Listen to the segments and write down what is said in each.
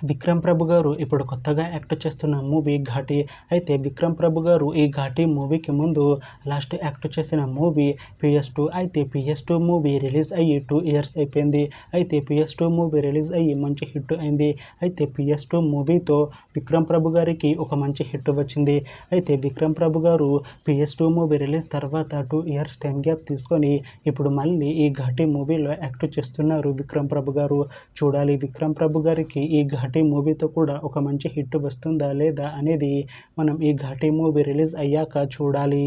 విక్రమ్ ప్రభు గారు ఇప్పుడు కొత్తగా యాక్ట్ చేస్తున్న మూవీ ఘాటి. అయితే విక్రమ్ ప్రభు గారు ఈ ఘాటి మూవీకి ముందు లాస్ట్ యాక్ట్ చేసిన మూవీ PS2. అయితే PS2 మూవీ రిలీజ్ అయ్యి 2 ఇయర్స్ అయిపోయింది. అయితే PS2 మూవీ రిలీజ్ అయ్యి మంచి హిట్ అయింది. అయితే PS2 మూవీతో విక్రమ్ ప్రభు గారికి ఒక మంచి హిట్ వచ్చింది. అయితే విక్రమ్ ప్రభు గారు PS2 మూవీ రిలీజ్ తర్వాత 2 ఇయర్స్ టైం గ్యాప్ తీసుకొని ఇప్పుడు మళ్ళీ ఈ ఘాటి మూవీలో యాక్ట్ చేస్తున్నారు విక్రమ్ ప్రభు గారు. చూడాలి విక్రమ్ ప్రభు గారికి ఈ ఘాటి మూవీతో కూడా ఒక మంచి హిట్ వస్తుందా లేదా అనేది మనం ఈ ఘాటి మూవీ రిలీజ్ అయ్యాక చూడాలి.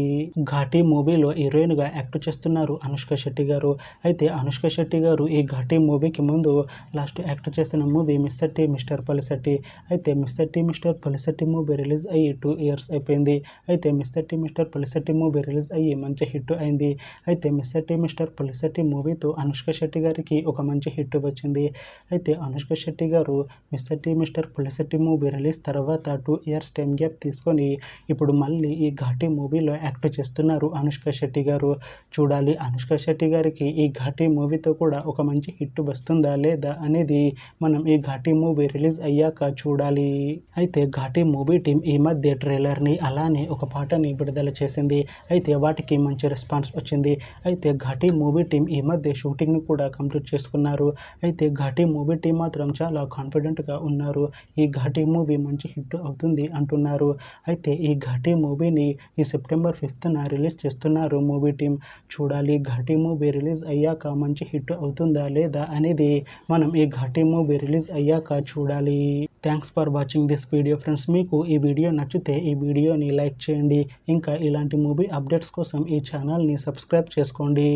ఘాటి మూవీలో హీరోయిన్గా యాక్ట్ చేస్తున్నారు అనుష్క శెట్టి గారు. అయితే అనుష్క శెట్టి గారు ఈ ఘాటి మూవీకి ముందు లాస్ట్ యాక్ట్ చేసిన movie mister tea mister Polishetty. అయితే mister tea mister Polishetty movie release అయ్యి 2 ఇయర్స్ అయిపోయింది. అయితే mister tea mister Polishetty movie release అయ్యి మంచి హిట్ అయింది. అయితే మిస్టర్ టీ మిస్టర్ పలిశెట్టి మూవీతో అనుష్క శెట్టి గారికి ఒక మంచి హిట్ వచ్చింది. అయితే అనుష్క శెట్టి గారు mister tea mister Polishetty movie release తర్వాత 2 ఇయర్స్ టైం గ్యాప్ తీసుకొని ఇప్పుడు మళ్ళీ ఈ ఘాటి మూవీలో యాక్ట్ చేస్తున్నారు అనుష్క శెట్టి గారు. చూడాలి అనుష్క శెట్టి గారికి ఈ ఘాటి మూవీతో కూడా ఒక మంచి హిట్ వస్తుందా లేదా అనేది మనం ఈ ఘాటి మూవీ రిలీజ్ అయ్యాక చూడాలి. అయితే ఘాటి మూవీ టీం ఈ మధ్య ట్రైలర్ని అలానే ఒక పాటని విడుదల చేసింది. అయితే వాటికి మంచి రెస్పాన్స్ వచ్చింది. అయితే ఘాటి మూవీ టీం ఈ మధ్య షూటింగ్ని కూడా కంప్లీట్ చేసుకున్నారు. అయితే ఘాటి మూవీ టీం మాత్రం చాలా కాన్ఫిడెంట్గా ఉన్నారు. ఈ ఘాటి మూవీ మంచి హిట్ అవుతుంది అంటున్నారు. అయితే ఈ ఘాటి మూవీని ఈ సెప్టెంబర్ 5న రిలీజ్ చేస్తున్నారు మూవీ టీం. చూడాలి ఘాటి మూవీ రిలీజ్ అయ్యాక మంచి హిట్ అవుతుందా లేదా అనేది మనం ఈ ఘాటి మూవీ రిలీజ్ అయ్యాక చూడాలి. Thanks for watching this video friends. మీకు ఈ వీడియో నచ్చితే ఈ వీడియోని లైక్ చేయండి. ఇంకా ఇలాంటి మూవీ అప్డేట్స్ కోసం ఈ ఛానల్ని సబ్స్క్రైబ్ చేసుకోండి.